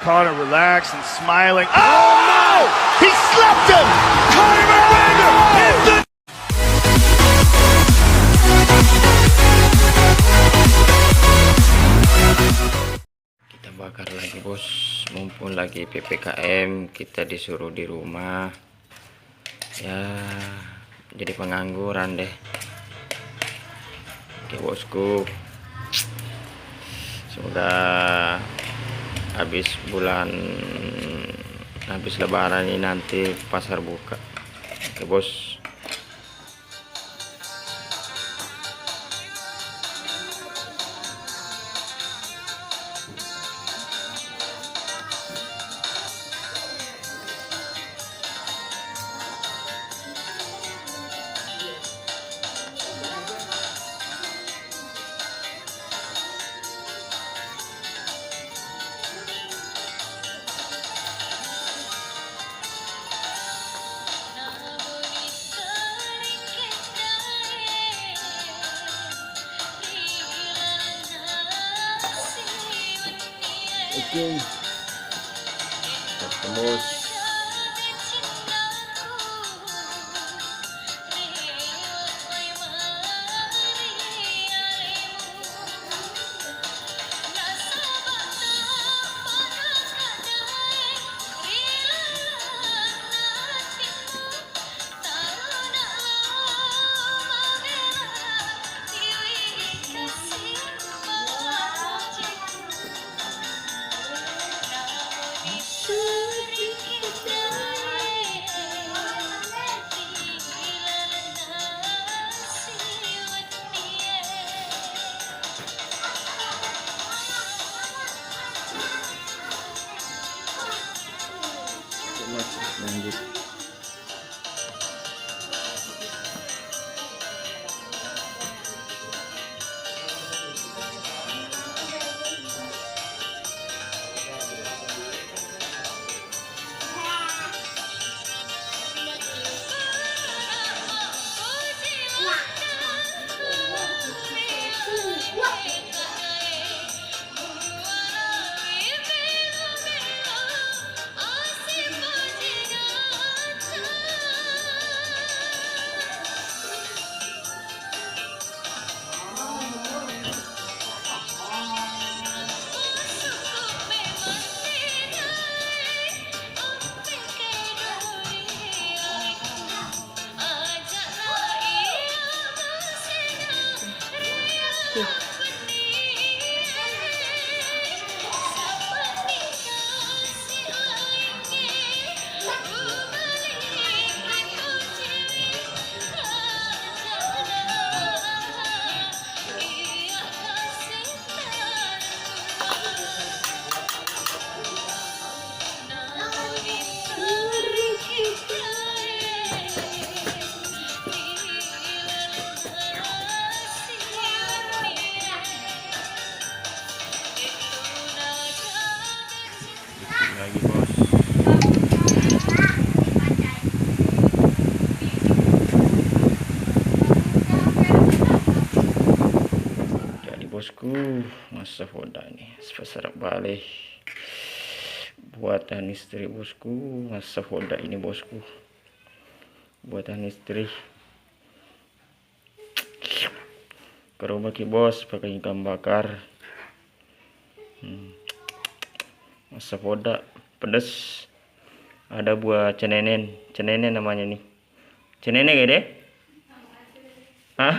Connor relaxed and smiling. Oh no! He slapped him! Conor McGregor is the... Kita bakar lagi bos, mumpung lagi PPKM, kita disuruh di rumah ya, jadi pengangguran deh. Oke bosku, sudah habis lebaran ini nanti pasar buka. Oke bos, oke bos. Lanjut. Lagi bos, jadi bosku, masa foda nih sebesar balik buatan istri bosku. Masa foda ini bosku, buatan istri ke rumah ki bos pakai ikan bakar. Masa foda pedes, ada buah cenenen namanya nih, cenenen gede. Hah?